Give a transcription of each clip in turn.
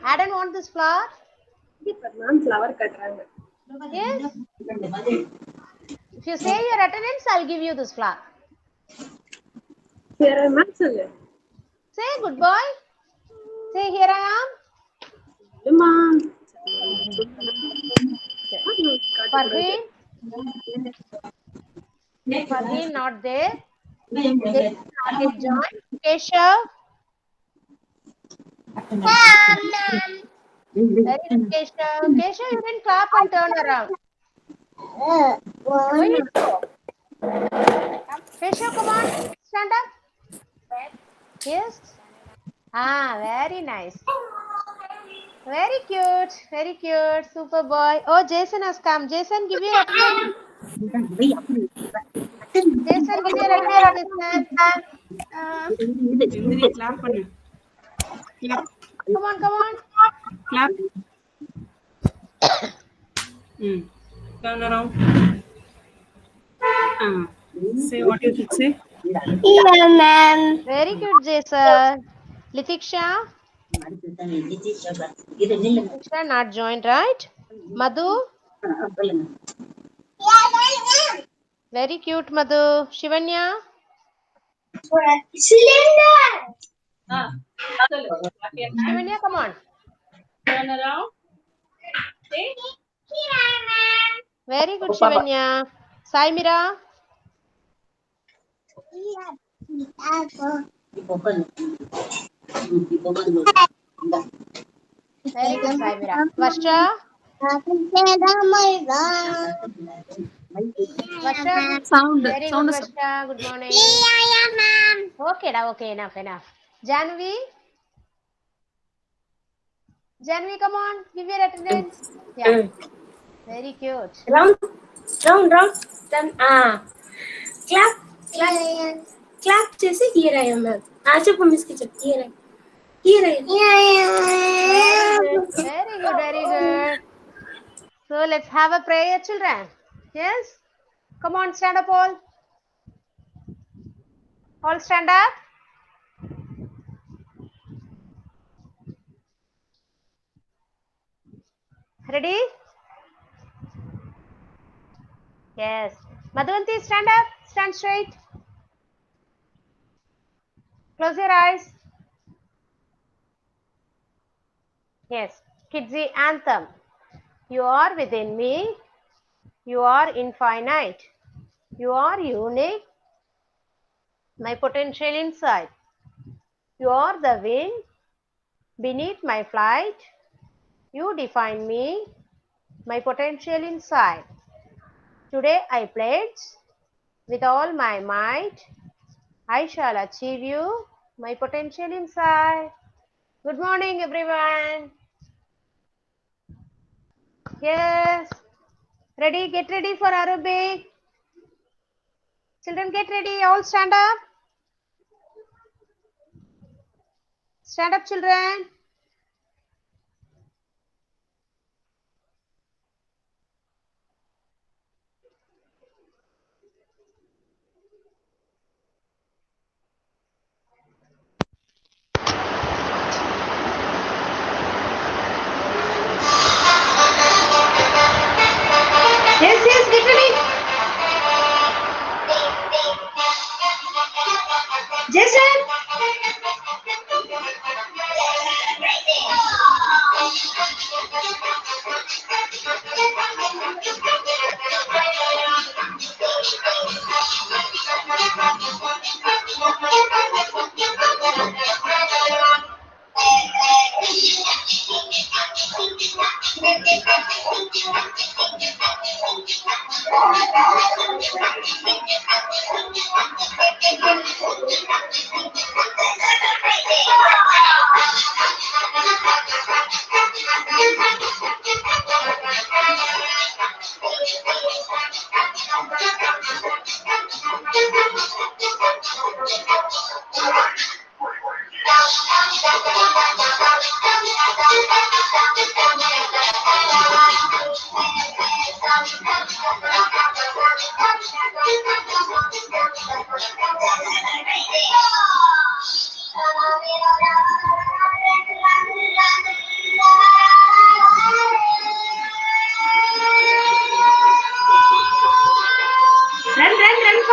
Adam want this flower? Ma'am, flower katranga. Yes. If you say your attendance, I'll give you this flower. Here I am, ma'am. Say good boy. Say here I am. Ma'am. Farheen. Farheen not there. They not yet joined. Keshav. Very good, Keshav. Keshav, you didn't clap and turn around. Where you go? Keshav, come on. Stand up. Yes. Very nice. Very cute. Very cute. Super boy. Oh, Jason has come. Jason, give your attendance. Jason, give your attendance, Jason. Clap பண்ணு. Clap. Come on, come on. Clap. Turn around. Say what you should say. Yeah, ma'am. Very good, Jason. Litiksha? Litiksha not joined, right? Madhu? Very cute, Madhu. Shivanya? Cylinder. Shivanya, come on. Turn around. Very good, Shivanya. Saimira? Very good, Saimira. Varsha? Varsha? Sound. Very good, Varsha. Good morning. Yeah, ma'am. Okay, okay, enough. Janvi? Janvi, come on. Give your attendance. Yeah. Very cute. Round. Then, clap. Clap చేసి here I am, ma'am. చెప్పు miss కి చెప్పు here I am. Very good, very good. So let's have a prayer, children. Yes? Come on, stand up all. All stand up. Ready? Yes. Madhuvanti, stand up. Stand straight. Close your eyes. Yes. Kidsy anthem. You are within me. You are infinite. You are unique. My potential inside. You are the wind beneath my flight. You define me. My potential inside. Today I pledge with all my might. I shall achieve you. My potential inside. Good morning, everyone. Yes. Ready? Get ready for Arabic. Children, get ready. All stand up. Stand up, children. Yes, get ready. Jason.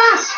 fast.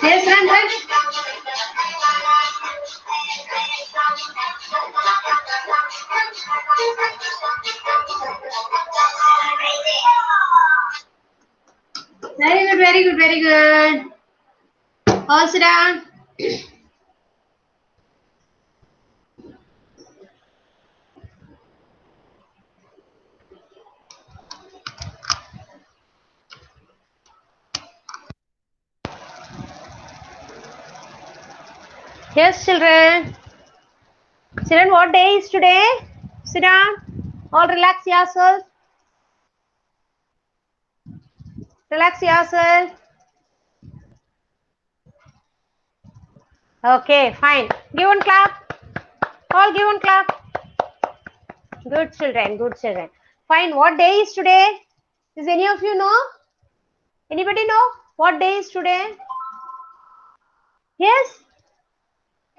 Yes, run, run. Very good, very good, very good. All sit down. Yes, children. Children, what day is today? Sit down. All relax yourself. Relax yourself. Okay, fine. Give one clap. All give one clap. Good children, good children. Fine. What day is today? Does any of you know? Anybody know what day is today? Yes?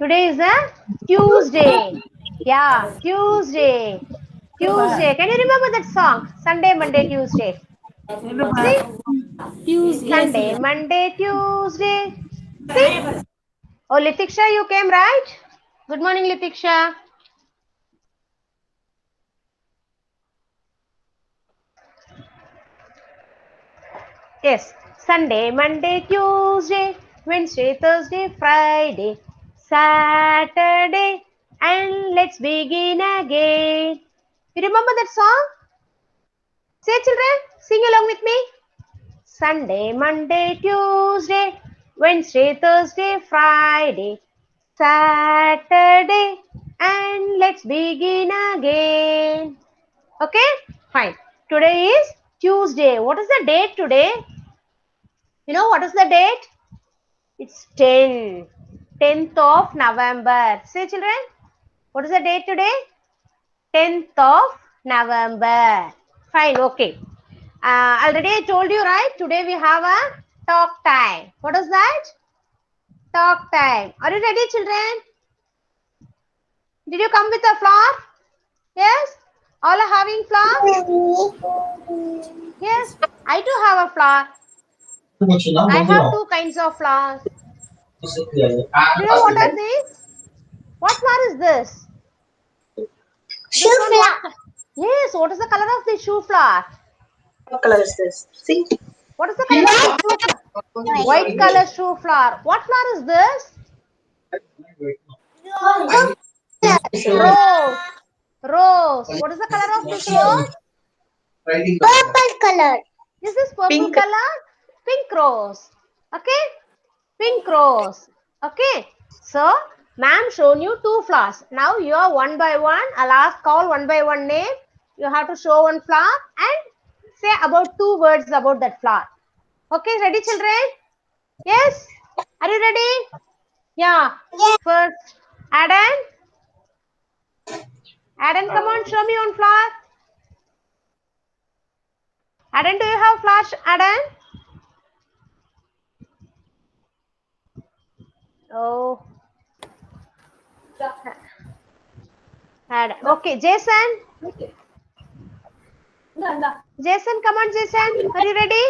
Today is a Tuesday. Yeah, Tuesday. Tuesday. Can you remember that song? Sunday, Monday, Tuesday. See? Sunday, Monday, Tuesday. See? Oh, Litiksha, you came, right? Good morning, Litiksha. Yes. Sunday, Monday, Tuesday, Wednesday, Thursday, Friday, Saturday, and let's begin again. You remember that song? Say, children, sing along with me. Sunday, Monday, Tuesday, Wednesday, Thursday, Friday, Saturday, and let's begin again. Okay, fine. Today is Tuesday. What is the date today? You know what is the date? It's 10th of November. Say, children, what is the date today? 10th of November. Fine, okay. Already I told you, right? Today we have a talk time. What is that? Talk time. Are you ready, children? Did you come with a flower? Yes? All are having flowers? Yes, I do have a flower. I have two kinds of flowers. Do you know what are these? What flower is this? Shoe This one, flower. yes, what is the color of the shoe flower? What color is this? See? What is the color of the shoe flower? White color shoe flower. What flower is this? Rose. Rose. What is the color of this rose? Purple color. Is this purple Pink. color? Pink rose. Okay? Pink rose. Okay? So, ma'am shown you two flowers. Now you are one by one. I'll ask all one by one name. You have to show one flower and say about two words about that flower. Okay, ready children? Yes? Are you ready? Yeah. Yes. First, Adam. Adam, come on, show me one flower. Adam, do you have flash, Adam? Oh. Adam. Okay, Jason. Jason, come on, Jason. Are you ready?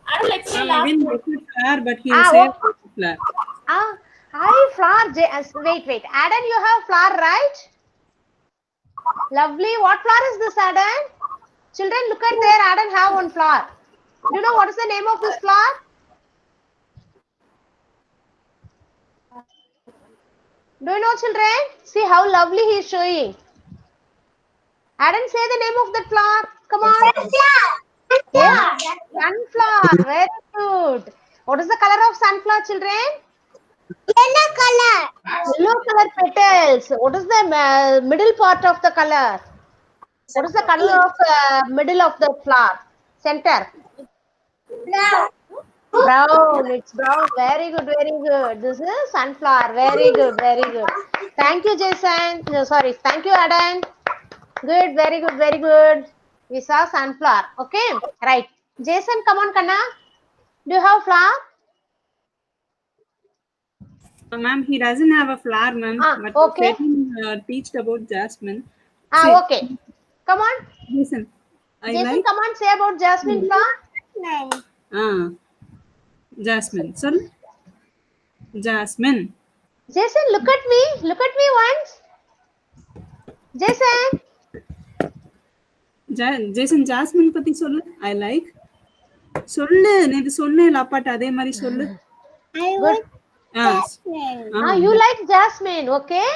I didn't get it flower, but he Ah, said oh. flower. Hi, flower. Wait. Adam, you have flower, right? Lovely. What flower is this, Adam? Children, look at there. Adam have one flower. Do you know what is the name of this flower? Do you know, children? See how lovely he is showing. Adam, say the name of that flower. Come on. Yes, sunflower. Very good. What is the color of sunflower, children? Yellow color. Yellow color petals. What is the middle part of the color? What is the color of middle of the flower? Center. Brown. Brown. It's brown. Very good. Very good. This is sunflower. Very good. Very good. Thank you, Jason. No, sorry. Thank you, Adam. Good. Very good. Very good. We saw sunflower. Okay. Right. Jason, come on, Kanna. Do you have flower? Ma'am, he doesn't have a flower, ma'am. But okay. Teach about jasmine. Okay. Come on. Jason, Jason, come on. Say about jasmine flower. Jasmine. Sorry. Jasmine. Jason, look at me. Look at me once. Jason. Jason, jasmine பத்தி சொல்லு. I like. சொல்லு. நேத்து சொன்னேல அப்பாட்ட அதே மாதிரி சொல்லு. I like jasmine. You like jasmine, okay?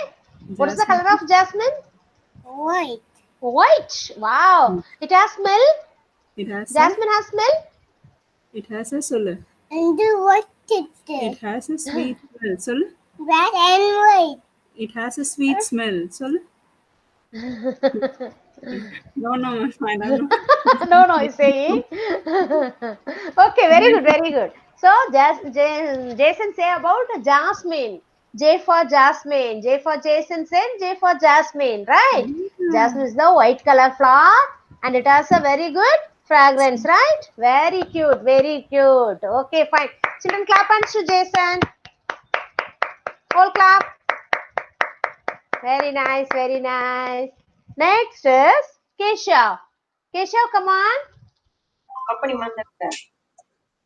What is the color of jasmine? White. White. Wow. It has smell? Jasmine has smell? It has a சொல்லு. And what it has a sweet smell. சொல்லு. Red and white. It has a sweet smell. சொல்லு. No, I don't know. No, he's saying. Okay, very good, very good. So, Jason say about jasmine. J for jasmine. J for Jason said J for jasmine, right? Jasmine is the white color flower and it has a very good fragrance, right? Very cute, very cute. Okay, fine. Children, clap hands to Jason. Whole clap. Very nice, very nice. Next is Keshav. Keshav, come on.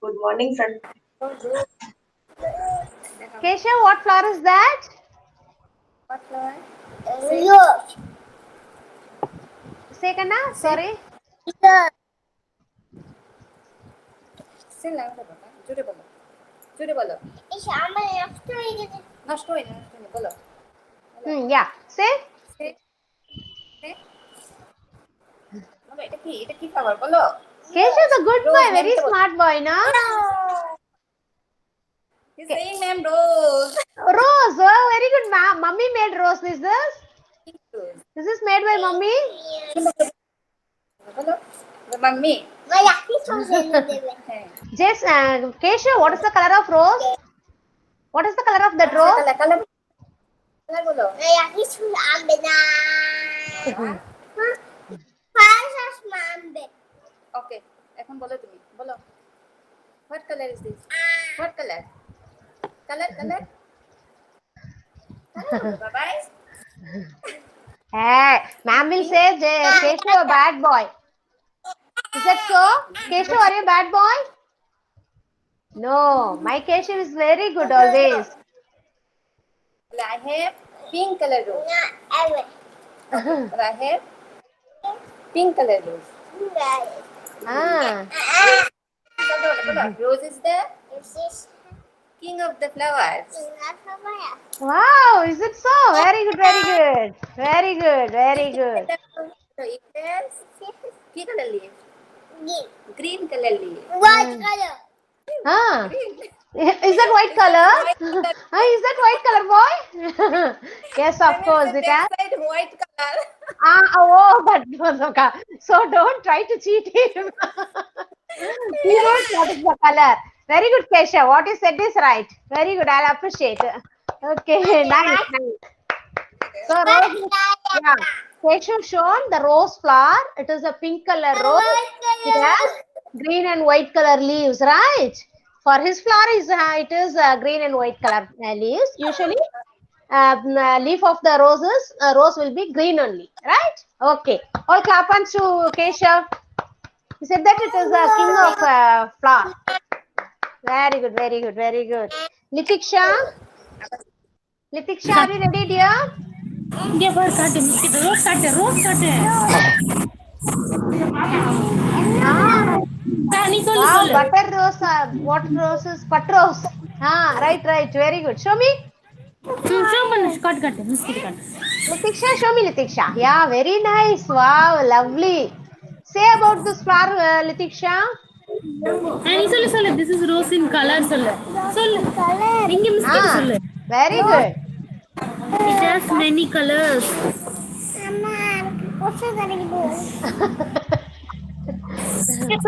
Good morning, friend. Keshav, what flower is that? What flower? Rose. Say, Kanna, sorry. Yeah. Say. Keshav is a good boy, very smart boy, no? He's saying, ma'am, rose. Rose, oh, very good, ma'am. Mummy made rose, is this? This is made by mummy? Mummy. Keshav, what is the color of rose? What is the color of that rose? Color. Okay. এখন বলো তুমি বলো what color is this what color bye Hey, ma'am will say Keshav a bad boy. Is that so? Keshav, are you a bad boy? No, my Keshav is very good always. I have pink color rose I have pink color rose Rose is the king of the flowers. Wow, is it so? Very good, very good. Very good, very good. So it has green color leaf. Green color leaf. White color. Is that white color? Is that white color, boy? Yes, of course it has. White color. But so don't try to cheat him. He knows what is the color. Very good, Keshav. What you said is right. Very good. I'll appreciate. Okay, nice. So rose, yeah. Keshav shown the rose flower. It is a pink color rose. It has green and white color leaves, right? For his flower it is green and white color leaves. Usually, leaf of the rose will be green only, right? Okay. All clap hands to Keshav. He said that it is a king of flower. Very good, very good, very good. Litiksha, are you ready, dear? நீ சொல்லு Wow, சொல்லு. butter rose, what roses? Butter rose. Right, right. Very good. Show me. Show பண்ணு காட்டு மிஸ்கிட்ட காட்டு. Litiksha, show me Litiksha. Yeah, very nice. Wow, lovely. Say about this flower, Litiksha. நீ சொல்லு சொல்லு. This is rose in color சொல்லு. சொல்லு. இங்க மிஸ்கிட்ட சொல்லு. Very good. It has many colors.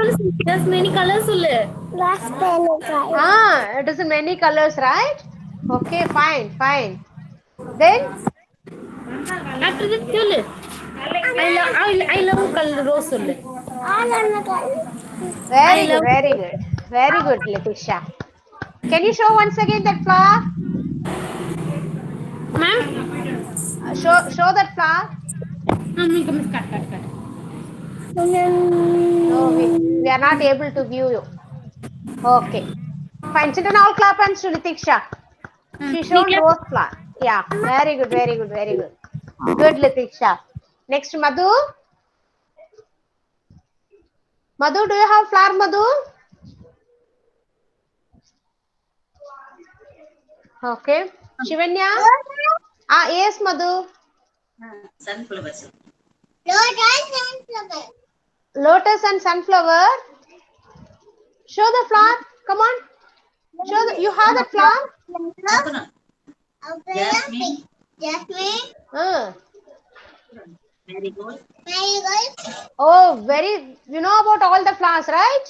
சொல்லு. It has many colors சொல்லு. It is in many colors, right? Okay, fine, fine. Then, After that சொல்லு. I love color rose சொல்லு. very good, very good. Very good, Letitia. Can you show once again that flower? Ma'am? Show that flower. Miss காட்டு. No, we are not able to view you. Okay. Fine. Children, all clap hands to Letitia. She showed rose flower. Yeah, very good, very good, very good. Good, Letitia. Next, Madhu. Madhu, do you have flower, Madhu? Okay. Shivanya? Yes, Madhu. Sunflowers. Lotus and sunflower. Show the flower. Come on. Show the, you have the flower? Jasmine. Marigold. Oh, you know about all the flowers, right?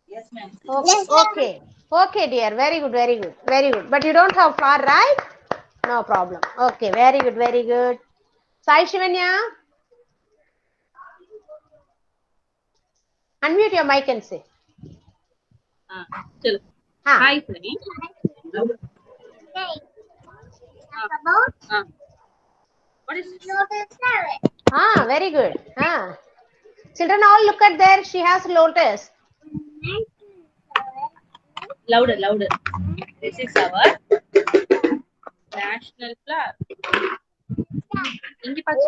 Yes, ma'am. Okay. Okay, dear. Very good, very good, very good. But you don't have flower, right? No problem. Okay, very good, very good. Sai Shivanya? Unmute your mic and say. चलो Ah. Hi Sunny what is Very good. Children, all look at there. She has lotus. louder this is our national flower இங்க பாரு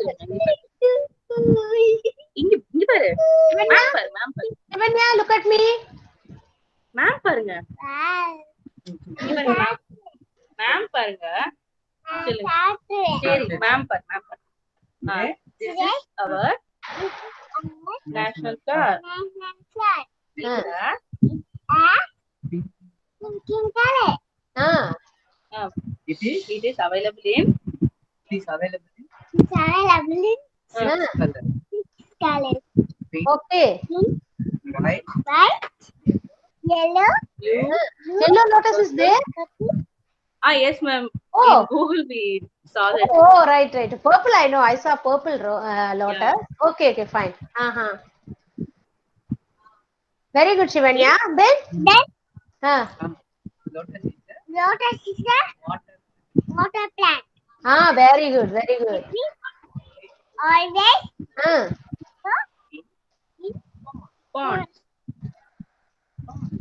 இங்க பாரு ma'am பாரு Shivanya, look at me. Ma'am பாருங்க ma'am பாருங்க சொல்லுங்க சரி மேம் பாரு this is our national flower it is available in Okay. White. Yellow lotus is there? yes ma'am Oh. in Google we saw that Oh, right. Purple, I know. I saw purple lotus. Yeah. Okay, fine. Very good, Shivanya. Then? Lotus is a water plant. Very good, very good. Always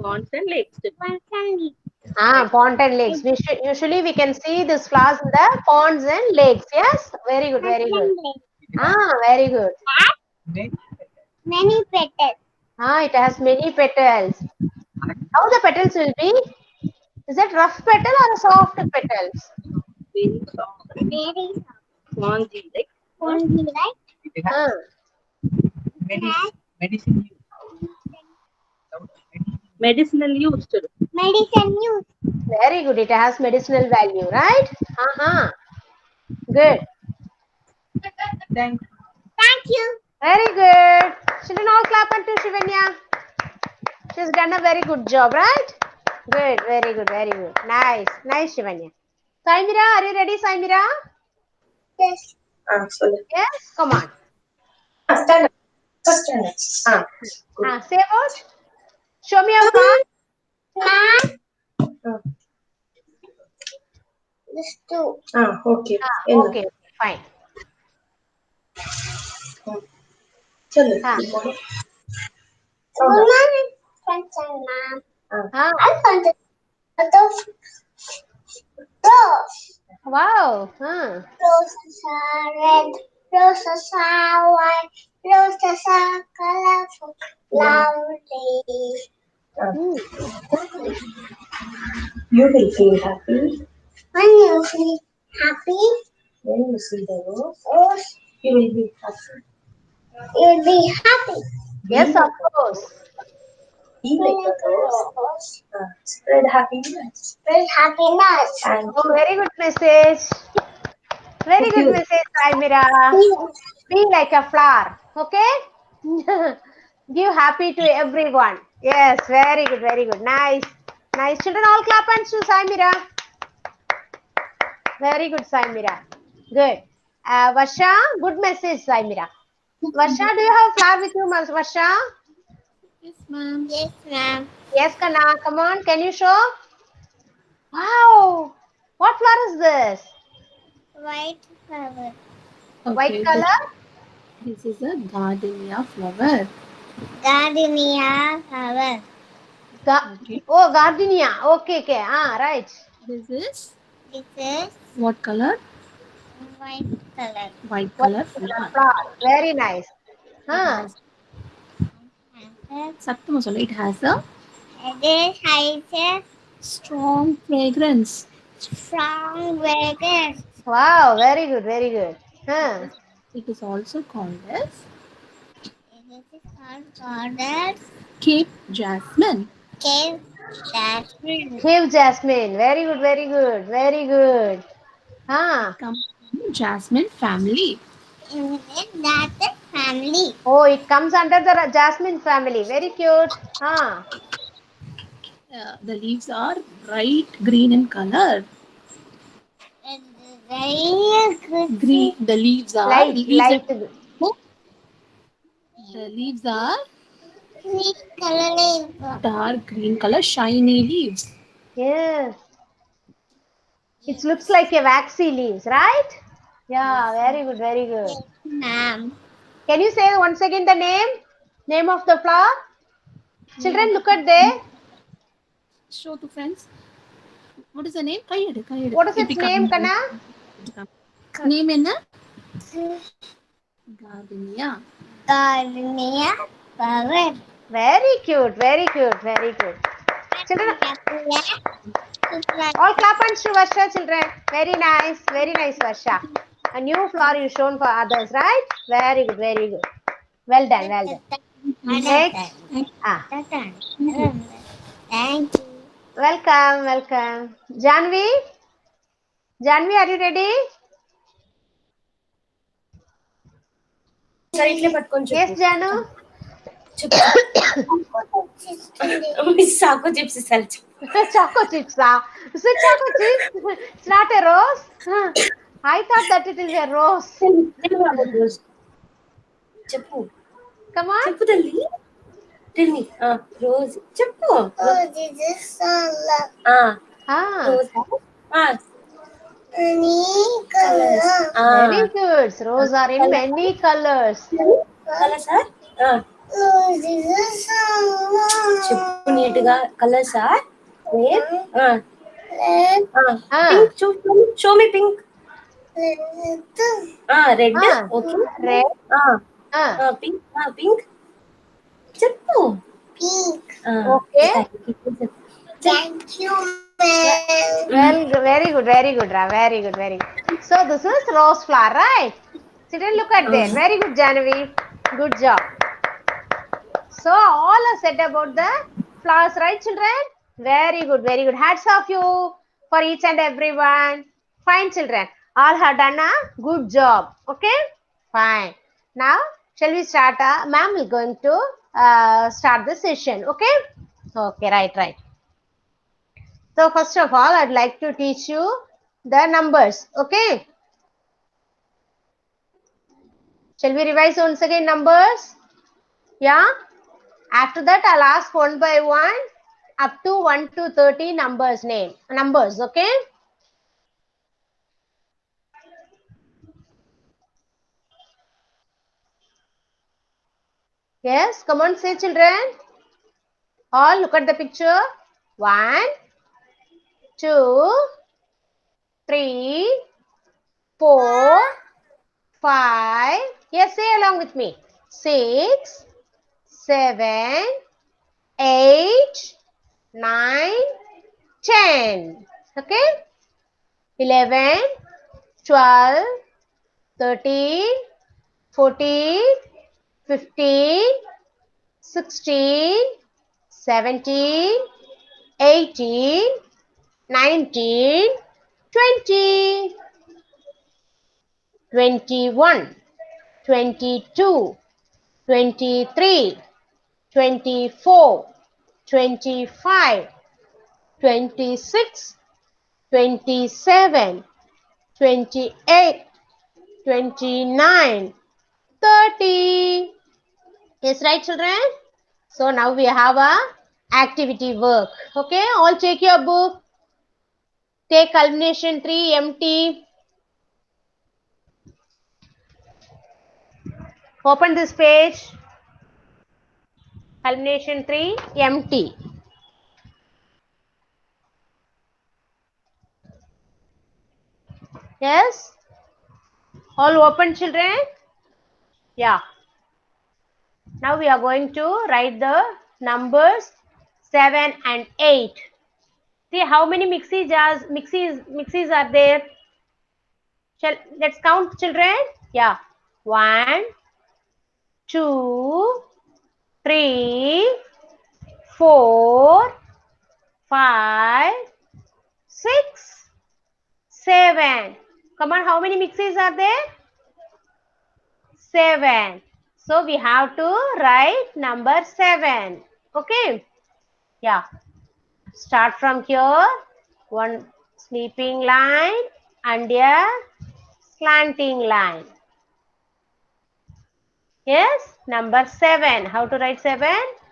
ponds and lakes Pond and lakes. Usually we can see this flowers in the ponds and lakes. Yes? Very good, very good. Very good. Many petals. It has many petals. How the petals will be? Is it rough petal or soft petals? very soft Very spongy like spongy, right? medicinal use Medicine use. Very good. It has medicinal value, right? Good. Thank you. Very good. Children, all clap unto Shivanya. She's done a very good job, right? Good. Very good. Very good. Nice. Nice, Shivanya. Saimira, are you ready, Saimira? Yes. Yes? Come on. Stand up. Say about. Show me your flower. This two. Okay. Okay. Fine. I found a lot of rose. Wow. Roses are red, roses are white, Roses are colorful, lovely. You will feel happy. When you feel happy, when you see the rose, you will be happy. You will be happy. Yes, of course. Be like a rose. Spread happiness. Spread happiness. And Oh, very good message. Very good you. message, Saimira. Be like a flower, okay? Give happy to everyone. Yes, very good, very good. Nice. Nice. Children, all clap hands to Saimira. Very good, Saimira. Good. Varsha, good message, Saimira. Varsha, do you have flower with you, Varsha? Yes, ma'am. Yes, ma'am. Yes, Kana. Come on, can you show? Wow. What flower is this? White flower. White Okay, color? this is a gardenia flower. Gardenia flower. Okay. Oh, gardenia. Okay, okay. Ah, right. This is This is what color? white color. White White color color flower. flower. Very nice. It Huh. has சத்தமா சொல்லு. It has a This has a strong fragrance. strong fragrance. Wow, very good, very good. Huh. It is also called as This is called as Cape jasmine. cave jasmine. Cave jasmine. Very good, very good, very good. Huh. It comes from jasmine family. In that family. Oh, it comes under the jasmine family. Very cute. Huh. The leaves are bright green in color. And very good. Green. The leaves are Light, leaves light. are the leaves are Green color. dark green color, shiny leaves. Yes. It looks like a waxy leaves, right? Yeah, very good, very good. Yes, ma'am. Can you say once again the name? Name of the flower? Children, look at there. Show to friends. What is the name? கையெடு கையெடு. What is இப்படி its name, Kana? Name என்ன? Gardenia. Gardenia flower. Very cute, very cute, very good. Children, all clap hands to Varsha, children. Very nice, Varsha. A new flower you shown for others, right? Very good, very good. Well done, well done. Next. Ah, Thank you. welcome, welcome. Janvi? Janvi, are you ready? సరే ఇట్లే పట్టుకొని Yes, Janu? Miss సాకు chips ఇస్తారు Choco chips, ah. Is it choco chips? It's not a rose? Huh. I thought that it is a rose. చెప్పు Come on. చెప్పు తల్లి తిని రోజు చెప్పు Ah, very good. Rose are in many colors. కలర్సా చెప్పు నీట్గా కలర్సా Ah, show me pink red ah, okay red. Ah, pink pink చెప్పు okay. Thank you Well, very good, very good, Ra. Very good, very good. So this is rose flower, right? Children, look at there. Very good, Janavi. Good job. So all are said about the flowers, right, children? Very good, very good. Hats off you for each and everyone. Fine, children. All have done a good job. Okay? Fine. Now, shall we start? Ma'am will going to start the session. Okay? Okay, right. So first of all, I'd like to teach you the numbers. Okay? Shall we revise once again numbers? Yeah? After that, I'll ask one by one up to 1 to 30 numbers, okay? Yes, come on, say children. All look at the picture. 1, 2, 3, 4, 5. Yes, say along with me. 6, 7, 8, 9, 10. Okay? 11, 12, 13, 14, 15, 16, 17, 18, 19, 20, 21, 22, 23, 24, 25, 26, 27, 28, 29, 30. Yes, right, children? So now we have a activity work. Okay, all take your book. Take culmination 3 empty. Open this page. Culmination 3 empty. Yes? All open, children? Yeah. Now we are going to write the numbers 7 and 8. See how many mixies are there? Let's count, children. Yeah. 1, 2, 3, 4, 5, 6, 7. Come on, how many mixies are there? 7. So we have to write number 7. Okay. Yeah. Start from here. One sleeping line and a slanting line. Yes, number 7. How to write 7?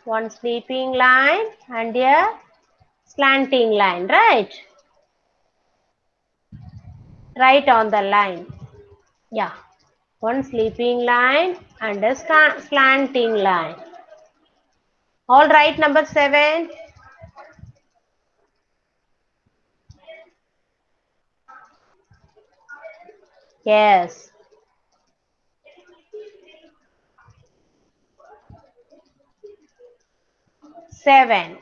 One sleeping line and a slanting line, right? Right on the line. Yeah. One sleeping line and a slanting line. All right, number 7. Yes. 7.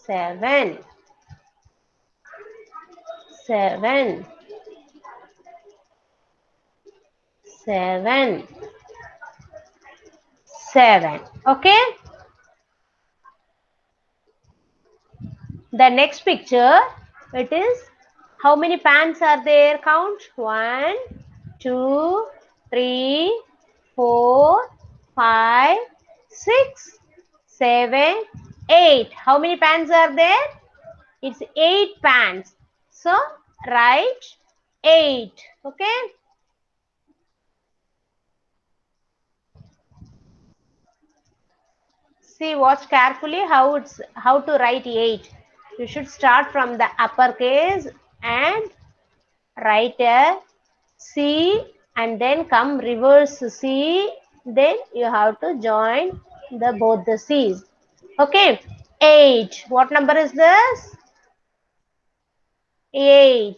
7. 7. 7. 7. Okay. The next picture, it is how many pans are there? Count. 1, 2, 3, 4, 5, 6, 7, 8. How many pans are there? It's 8 pans. So write 8. Okay. See, watch carefully how to write 8. You should start from the uppercase and write a C and then come reverse C. Then you have to join both the C's. Okay. 8. What number is this? 8.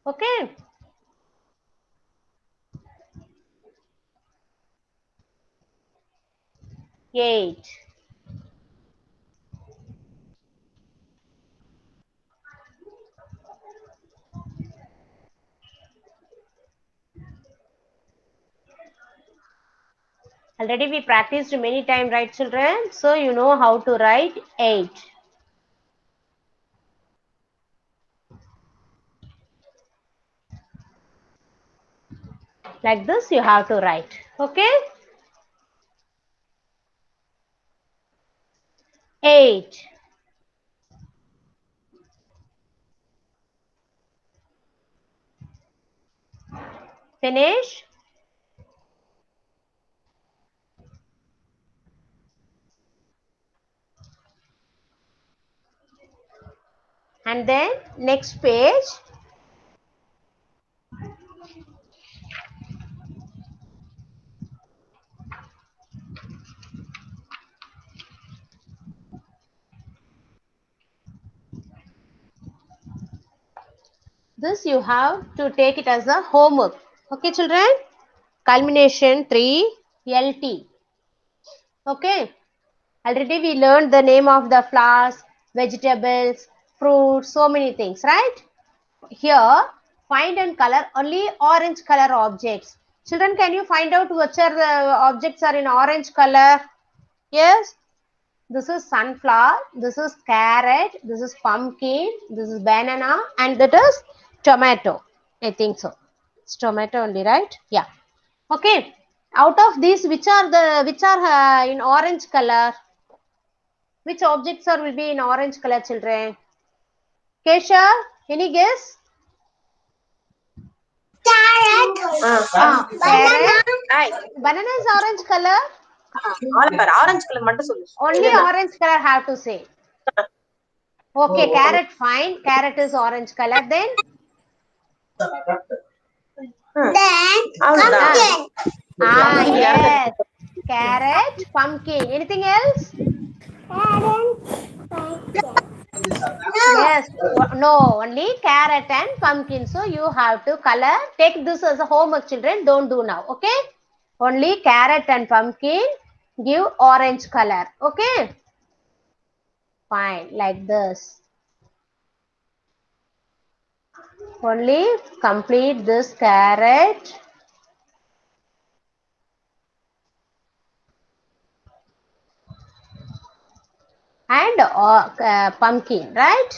Okay. 8. Already we practiced many times, right, children? So you know how to write 8. Like this you have to write. Okay. 8. Finish. And then next page. This you have to take it as a homework. Okay, children? Culmination 3 LT. Okay. Already we learned the name of the flowers, vegetables, fruits, so many things, right? Here, find and color only orange color objects. Children, can you find out which are the objects are in orange color? Yes. This is sunflower, this is carrot, this is pumpkin, this is banana, and that is tomato. I think so. It's tomato only, right? Yeah. Okay. Out of these, which are in orange color? Which objects are will be in orange color, children? Kesha, any guess? Carrot. Carrot. Hi. Banana is orange color. Orange color மட்டும் சொல்லு. Only orange color have to say. Okay, carrot fine. Carrot is orange color. Then Then pumpkin. yes. Carrot, pumpkin. Anything else? Yes. No, only carrot and pumpkin. So you have to color. Take this as a homework, children. Don't do now. Okay. Only carrot and pumpkin give orange color. Okay. Fine. Like this. Only complete this carrot. And pumpkin, right?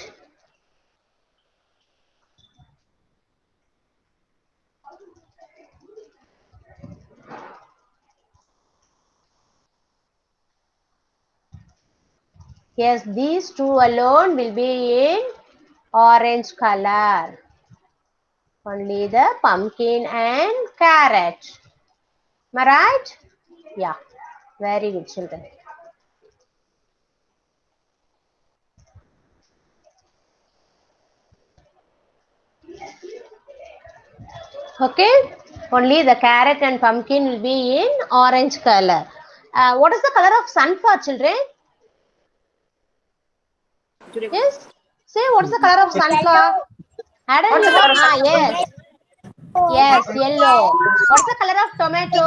Yes, these two alone will be in orange color. Only the pumpkin and carrot. Am I right? Yeah. Very good, children. Okay. Only the carrot and pumpkin will be in orange color. What is the color of sunflower, children? Yes. Say, what is the color of sunflower? Adam, yes. Yes, yellow. What's the color of tomato?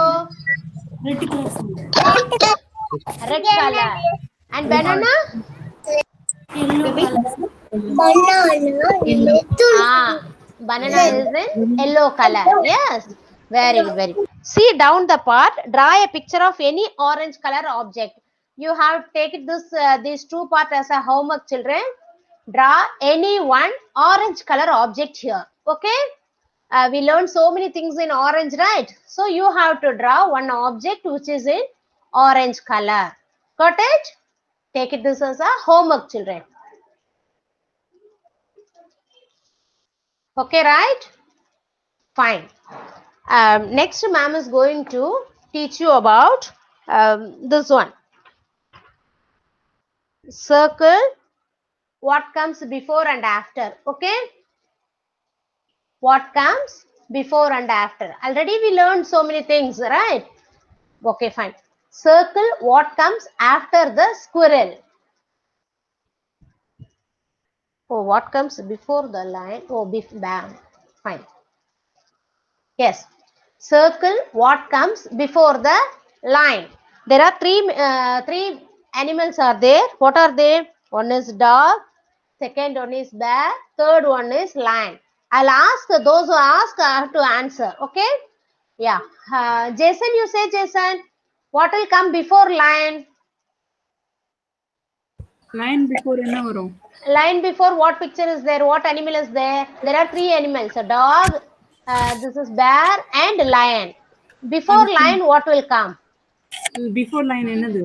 Red color. And banana? Banana is in yellow color. Yes. Very good, very good. See down the part, draw a picture of any orange color object. You have taken these two parts as a homework, children. Draw any one orange color object here. Okay. We learned so many things in orange, right? So you have to draw one object which is in orange color. Got it? Take it this as a homework, children. Okay, right? Fine. Next, ma'am is going to teach you about this one. Circle what comes before and after. Okay? What comes before and after. Already we learned so many things, right? Okay, fine. Circle what comes after the squirrel. Oh, what comes before the line? Oh, bam. Fine. Yes. Circle what comes before the line. There are three animals are there. What are they? One is dog. Second one is bear. Third one is lion. I'll ask those who ask have to answer. Okay? Yeah. Jason, you say, Jason. What will come before lion? Lion before என்ன வரும்? Lion before what picture is there? What animal is there? There are three animals. A dog, this is bear and lion. Before lion, what will come? Before lion என்னது?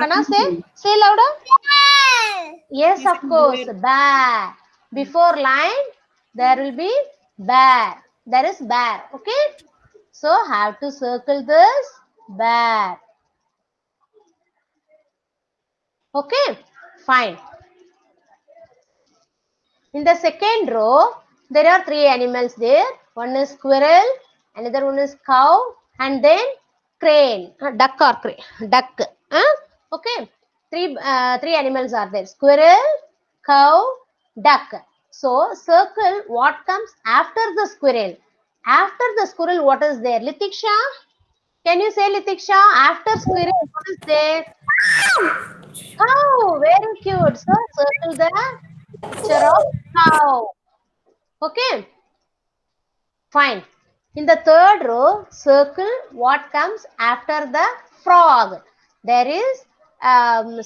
Can I say? Say louder. Yes, of course. Bear. Before lion, there will be bear. There is bear. Okay. So have to circle this bear. Okay. Fine. In the second row, there are three animals there. One is squirrel, another one is cow, and then crane. Duck or crane. Duck. Okay. Three animals are there. Squirrel, cow, duck. So circle what comes after the squirrel. After the squirrel, what is there? Litiksha, can you say, Litiksha, after squirrel, what is there? Cow. Very cute. So circle the picture of cow. Okay, fine. In the third row, circle what comes after the frog. There is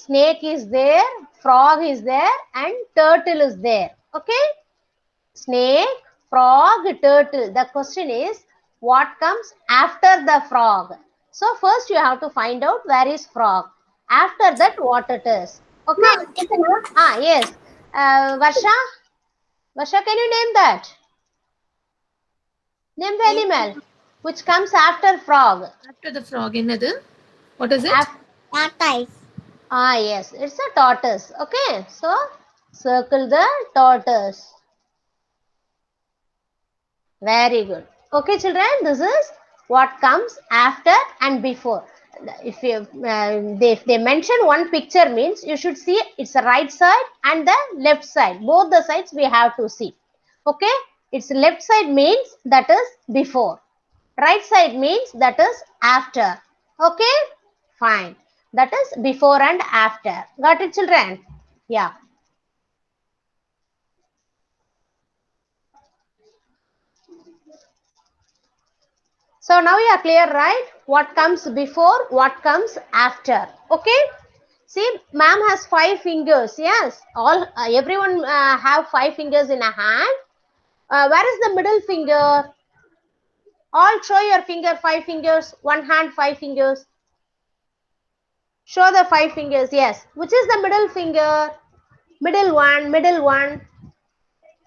snake is there, frog is there, and turtle is there. Okay, snake, frog, turtle. The question is what comes after the frog. So first you have to find out where is frog. After that, what it is. Okay. Yes. Varsha, can you name that? Name the animal which comes after frog. After the frog, another. What is it? Tortoise. Yes, it's a tortoise. Okay, so circle the tortoise. Very good. Okay, children, this is what comes after and before. If you if they mention one picture, means you should see it's the right side and the left side. Both the sides we have to see. Okay, its left side means that is before. Right side means that is after. Okay, fine. That is before and after. Got it, children? Yeah. So now you are clear, right? What comes before, what comes after. Okay. See, ma'am has 5 fingers. Yes, all everyone have 5 fingers in a hand. Where is the middle finger? All show your finger, 5 fingers. One hand, 5 fingers. Show the 5 fingers. Yes. Which is the middle finger? Middle one, middle one.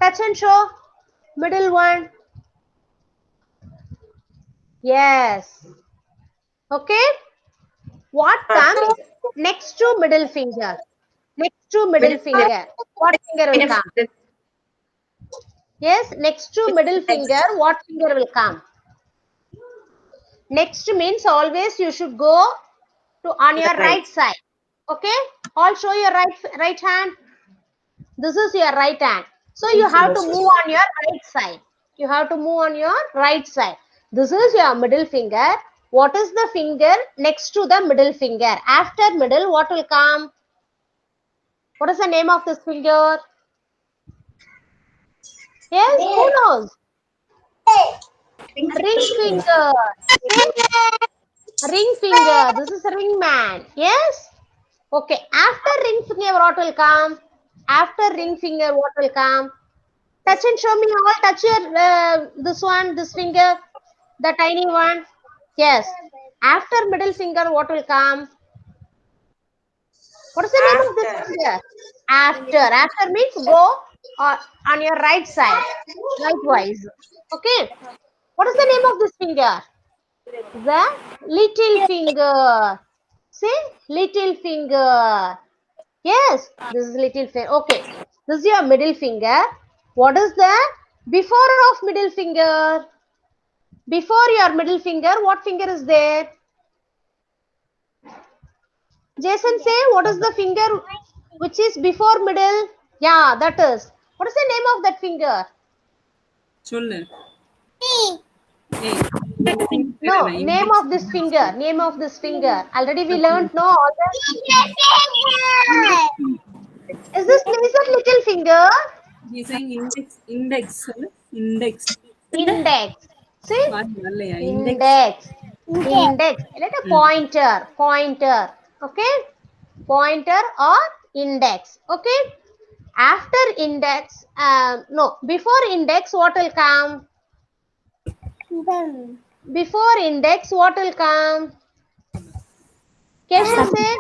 Touch and show. Middle one. Yes. Okay. What comes next to middle finger? Next to middle finger. What finger will come? Yes, next to middle finger, what finger will come? Next means always you should go to on your right side. Okay. All show your right hand. This is your right hand. So you have to move on your right side. You have to move on your right side. This is your middle finger. What is the finger next to the middle finger? After middle, what will come? What is the name of this finger? Yes, who knows? Ring finger. Ring finger. This is ring man. Yes. Okay. After ring finger, what will come? After ring finger, what will come? Touch and show me all. Touch your this one, this finger, the tiny one. Yes. After middle finger, what will come? What is the name of this finger? After. After means go on your right side. Likewise. Okay. What is the name of this finger? The little finger. See, little finger. Yes, this is little finger. Okay, this is your middle finger. What is the before of middle finger? Before your middle finger, what finger is there? Jason, say what is the finger which is before middle? Yeah, that is. What is the name of that finger? சொல்லு. No, name of this finger. Name of this finger. Already we learned, no? All the... Is this little finger? He's saying index. Index. Index. See? வரலையா? Index. Index. Let a pointer. Pointer. Okay? Pointer or index. Okay? After index, no, before index, what will come? Before index, what will come? Keshav say?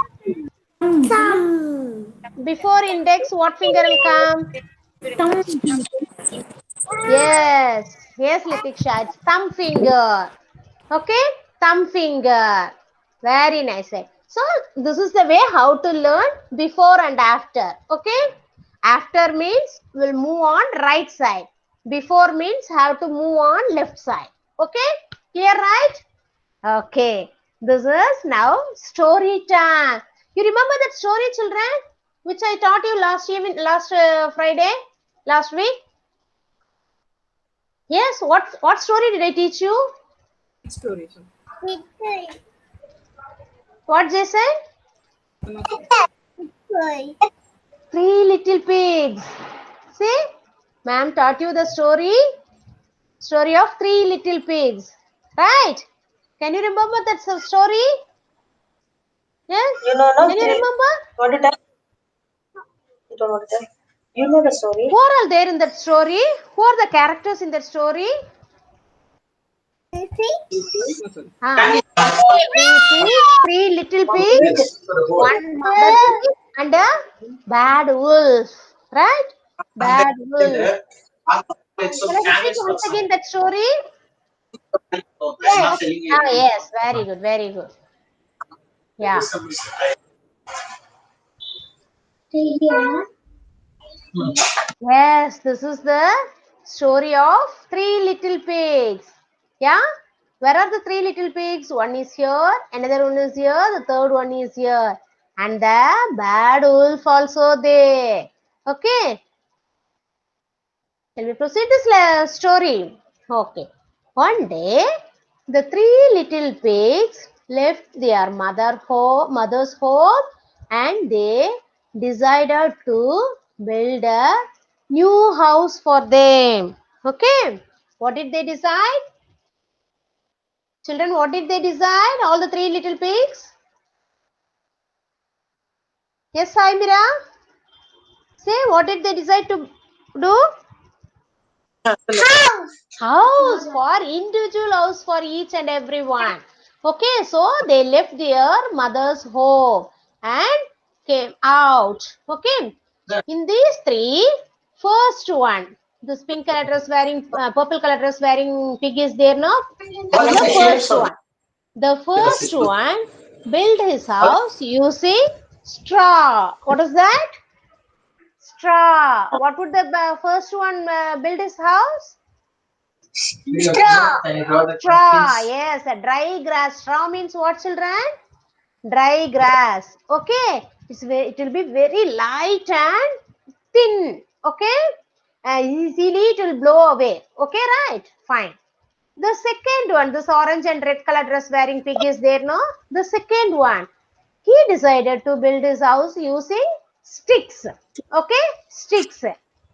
Before index, what finger will come? Yes. Yes, Litiksha. It's thumb finger. Okay? Thumb finger. Very nice. So, this is the way how to learn before and after. Okay? After means we'll move on right side. Before means have to move on left side. Okay? Clear, right? Okay. This is now story time. You remember that story, children? which I taught you last Friday, last week. Yes, what story did I teach you? Story. What Jason? Three Little Pigs. See, ma'am taught you the story of Three Little Pigs, right? Can you remember that story? Yes. You know, no? Can you remember? What did I? You don't know what to tell. You know the story. Who are all there in that story? Who are the characters in that story? Three little pigs, one mother pig, and a bad wolf. Right? Bad wolf. Shall I repeat once again that story? Yes. Ah, yes. Very good. Very good. Yeah. Yes, this is the story of Three Little Pigs. Yeah? Where are the three little pigs? One is here, another one is here, the third one is here. And the bad wolf also there. Okay? Shall we proceed this story? Okay. One day, the three little pigs left their mother's home and they decided to build a new house for them. Okay. What did they decide? Children, what did they decide? All the three little pigs? Yes, Sai Mira? Say, what did they decide to do? House for individual house for each and every one. Okay, so they left their mother's home and came out. Okay, in these three, first one, this pink color dress wearing, purple color dress wearing pig is there, no? The first one. The first one built his house using straw. What is that? Straw. What would the first one build his house? Straw. Yes, a dry grass. Straw means what, children? Dry grass. Okay. It will be very light and thin. Okay. Easily it will blow away. Okay, right? Fine. The second one, this orange and red color dress wearing pig is there, no? The second one, he decided to build his house using sticks. Okay, sticks,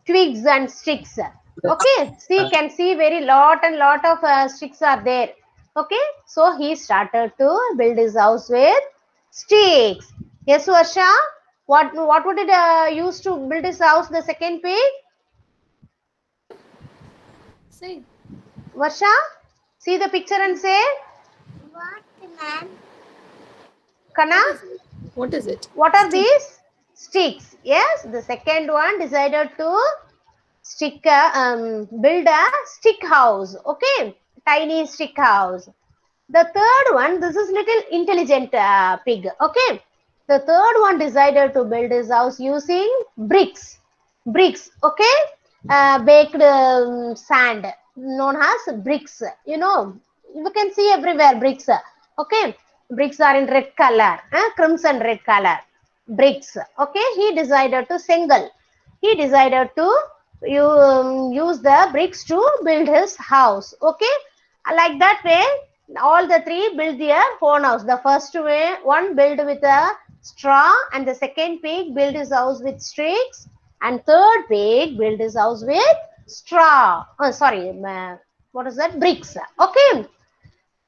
twigs and sticks. Okay, see, can see very lot and lot of sticks are there. Okay, so he started to build his house with sticks. Yes, Varsha, what would it use to build his house? The second pig, Say. Varsha, see the picture and say. Kana, What is it? what are these? Sticks. Yes, the second one decided to build a stick house. Okay, tiny stick house. The third one, this is little intelligent pig. Okay, the third one decided to build his house using bricks. Bricks. Okay, baked sand known as bricks. You know, you can see everywhere bricks. Okay, bricks are in red color, crimson red color. Bricks. Okay, he decided to single. He decided to use the bricks to build his house. Okay, like that way all the three build their own house. The first one built with a straw, and the second pig built his house with sticks, and third pig built his house with straw. Oh, sorry, what is that? Bricks. Okay,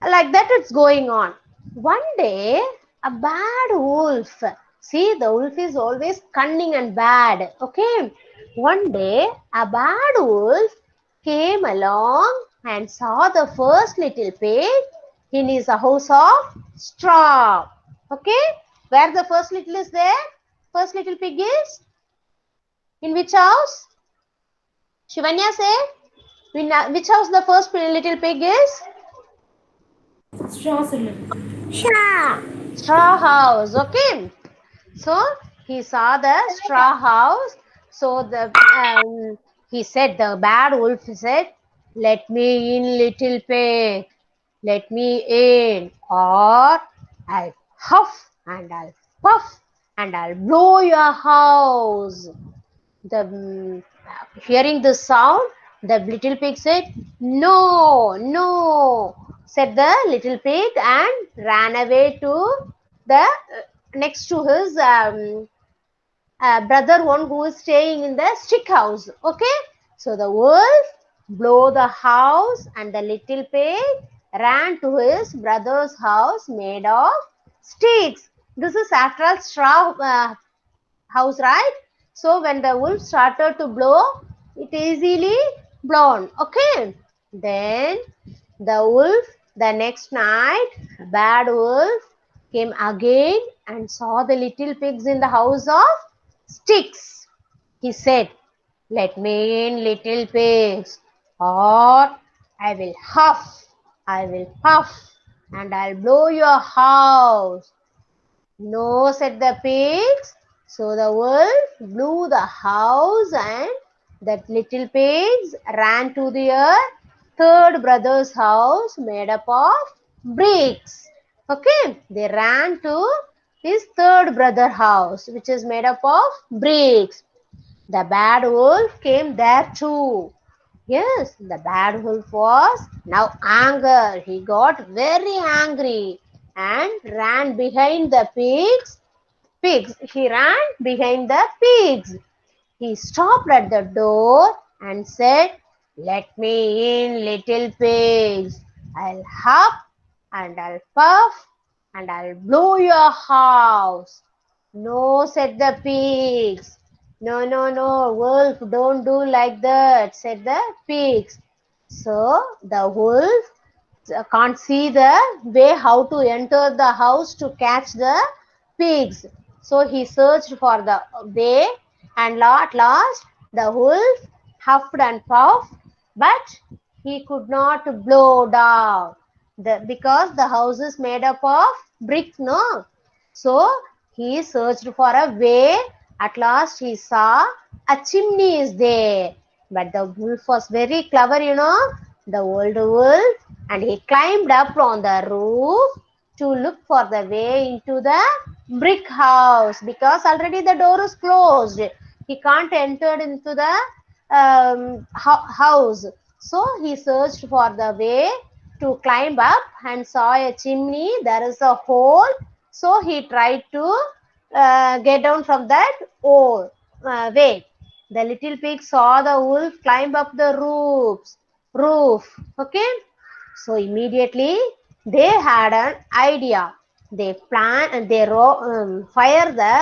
like that it's going on. One day, a bad wolf. See, the wolf is always cunning and bad. Okay, one day a bad wolf came along and saw the first little pig in his house of straw. Okay, where the first little is there? First little pig is in which house? Shivanya say, which house the first little pig is? Straw house. Okay, so he saw the straw house. So he said, the bad wolf said, "Let me in, little pig. Let me in, or I'll huff and I'll puff and I'll blow your house. Hearing the sound, the little pig said, "No, no," said the little pig, and ran away to the next to his brother one who is staying in the stick house. Okay, so the wolf blew the house, and the little pig ran to his brother's house made of sticks. This is after all straw house, right? So when the wolf started to blow, it easily blown. Okay, then the wolf, the next night, bad wolf came again and saw the little pigs in the house of sticks. He said, "Let me in, little pigs, or I will huff, I will puff, and I'll blow your house." "No," said the pigs. So the wolf blew the house, and that little pigs ran to their third brother's house made up of bricks. Okay, they ran to his third brother house, which is made up of bricks. The bad wolf came there too. Yes, the bad wolf was now angry. He got very angry and ran behind the pigs. He ran behind the pigs. He stopped at the door and said, "Let me in, little pigs. I'll huff and I'll puff and I'll blow your house." "No," said the pigs. "No, no, no, wolf, don't do like that," said the pigs. So the wolf can't see the way how to enter the house to catch the pigs. So he searched for the way, and at last the wolf huffed and puffed, but he could not blow down because the house is made up of bricks, no? So he searched for a way. At last he saw a chimney is there. But the wolf was very clever, the old wolf, and he climbed up on the roof to look for the way into the brick house, because already the door is closed. He can't enter into the house. So he searched for the way to climb up and saw a chimney. There is a hole. So he tried to get down from that way. The little pig saw the wolf climb up the roof. Okay, so immediately they had an idea. They plan and they fire the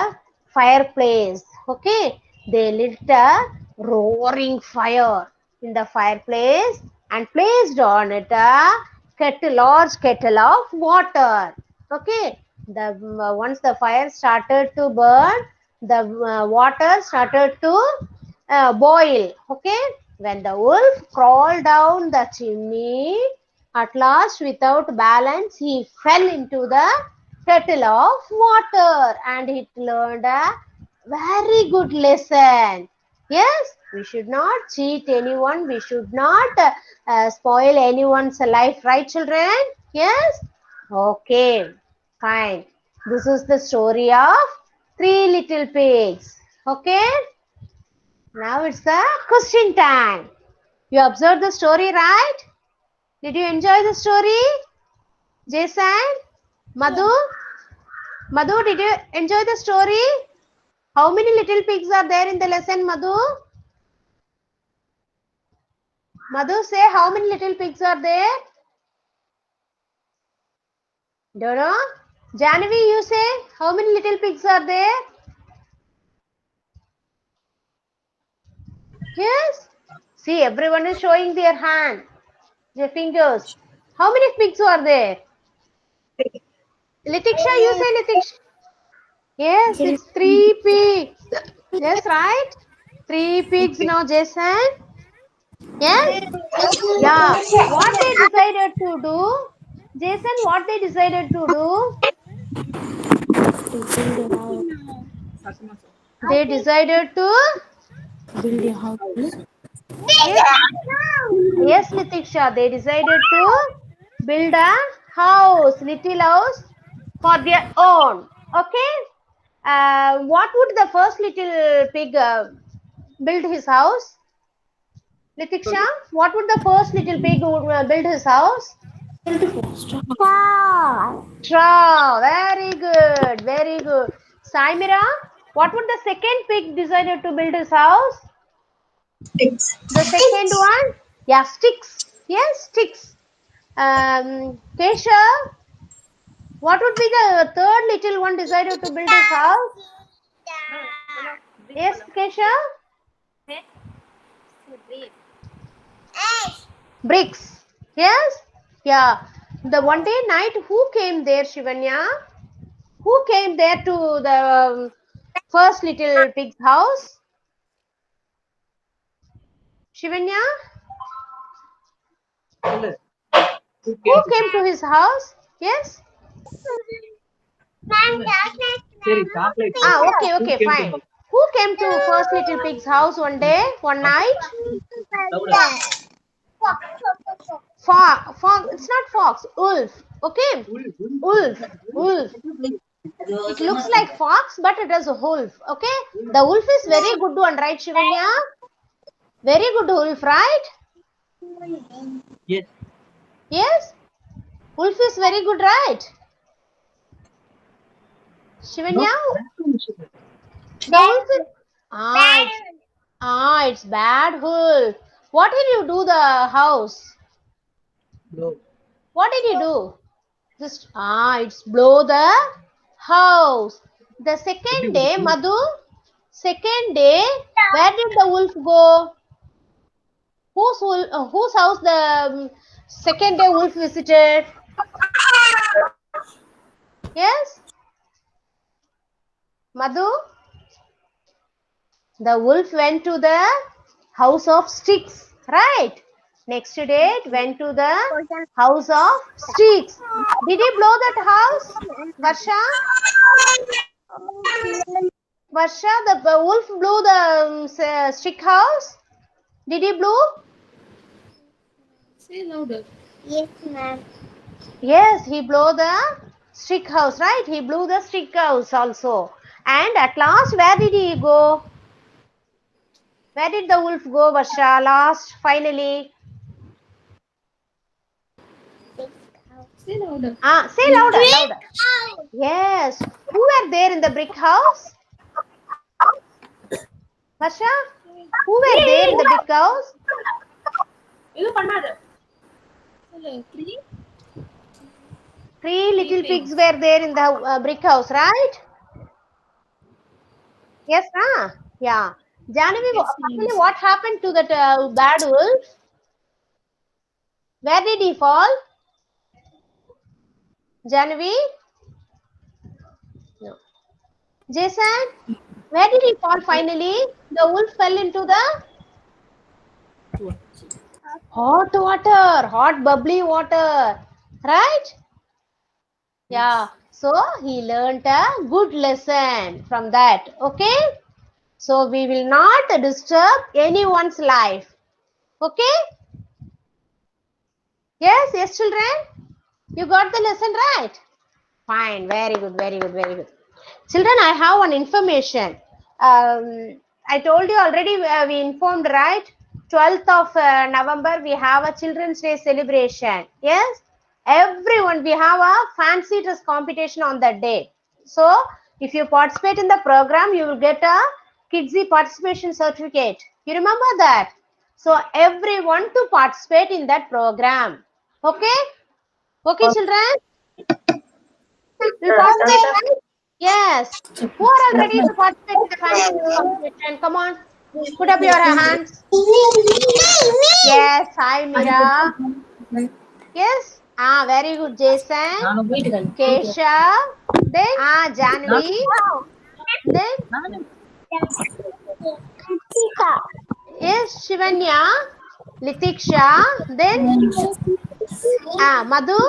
fireplace. Okay, they lit a roaring fire in the fireplace and placed on it a large kettle of water. Okay, once the fire started to burn, the water started to boil. Okay, when the wolf crawled down the chimney, at last without balance he fell into the kettle of water, and it learned a very good lesson. Yes, we should not cheat anyone, we should not spoil anyone's life, right children? Yes, okay, fine. This is the story of three little pigs. Okay, now it's the question time. You observed the story, right? Did you enjoy the story? Jason? Madhu? Madhu, did you enjoy the story? How many little pigs are there in the lesson, Madhu? Madhu, say how many little pigs are there? Don't know. Janavi, you say how many little pigs are there? Yes? See, everyone is showing their hand, their fingers. How many pigs are there? Litiksha, you say Litiksha. Yes, it's 3 pigs. Yes, right? 3 pigs now, Jason. Yes? Yeah. What they decided to do? Jason, what they decided to do? They decided to? Yes, yes, Litiksha. They decided to build a house, little house for their own. Okay? What would the first little pig build his house? Litiksha, what would the first little pig build his house? Straw. Very good. Very good. Saimira, what would the second pig decided to build his house? Sticks. The second one? Yeah, sticks. Yes, sticks. Kesha, what would be the third little one decided to build his house? Yes, Kesha? Bricks. Yes? Yeah. The one day night, who came there, Shivanya? Who came there to the first little pig's house? Shivanya? Who came to his house? Yes? Okay, fine. Who came to first little pig's house one day, one night? Fox. It's not fox. Wolf. Okay. Wolf. It looks like fox, but it is a wolf. Okay. The wolf is very good one, right, Shivanya? Very good wolf, right? Yes. Yes. Wolf is very good, right? Shivanya? The wolf is... it's bad wolf. What did you do the house? No. What did you do? Just it's blow the house. The second day, Madhu, second day, where did the wolf go? Whose house the second day wolf visited? Yes? Madhu? The wolf went to the house of sticks, right? Next day it went to the house of sticks. Did he blow that house? Varsha? Varsha, the wolf blew the stick house? Did he blow? Say louder. Yes, ma'am. Yes, he blew the stick house, right? He blew the stick house also. And at last, where did he go? Where did the wolf go, Varsha? Last, finally. Say louder. Say louder. Yes. Who were there in the brick house? Varsha? Who were there in the brick house? Hello, 3. 3 little pigs were there in the brick house, right? Yes, yeah. Janavi, Yes, actually, ma'am. what happened to that bad wolf? Where did he fall? Janavi? No. Jason? Where did he fall finally? The wolf fell into the hot water, hot bubbly water, right? Yeah. So he learnt a good lesson from that. Okay. So we will not disturb anyone's life. Okay. Yes, children. You got the lesson right? Fine. Very good. Children, I have one information. I told you already, we informed, right? 12th of November, we have a Children's Day celebration. Yes? Everyone, we have a fancy dress competition on that day. So, if you participate in the program, you will get a Kidsy participation certificate. You remember that? So, everyone to participate in that program. Okay? Okay, children? You participate, right? Yes. Who are all ready to participate in the fancy dress competition? Come on. Put up your hands. Yes, hi Mira. Yes. Very good, Jason. Kesha. Then Janvi. Then yes, Shivanya. Litiksha. Then Madhu.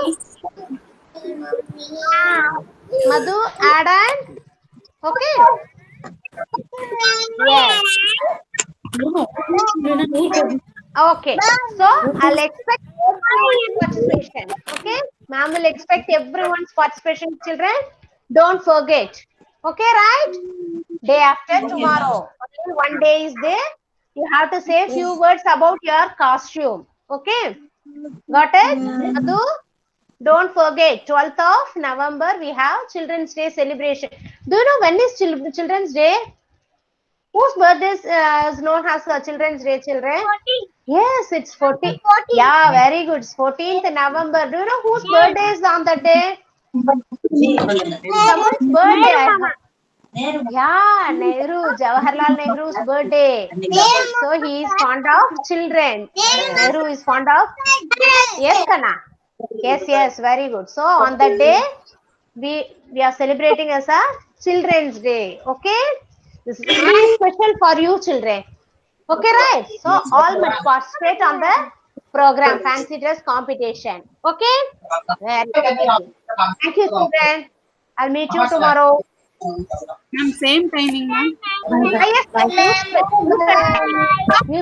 Madhu, Adan. Okay. Yes. Okay. So I'll expect everyone's participation. Okay. Ma'am will expect everyone's participation, children. Don't forget. Okay, right? Day after tomorrow. Only one day is there. You have to say few words about your costume. Okay? Got it? Madhu? Don't forget, 12th of November, we have Children's Day celebration. Do you know when is Children's Day? Whose birthday is known as Children's Day, children? 14. Yes, it's 14. Yeah, very good. It's 14th November. Do you know whose birthday is on that day? Someone's birthday. I heard. Yeah, Nehru, Jawaharlal Nehru's birthday. So he is fond of children. Nehru is fond of. Yes, Kana. Yes, very good. So on that day, we are celebrating as a Children's Day. Okay, this is only special for you children. Okay, right? So all must participate on the program, fancy dress competition. Okay, very good. Thank you, children. I'll meet you tomorrow. Ma'am, same timing, ma'am. Yes, use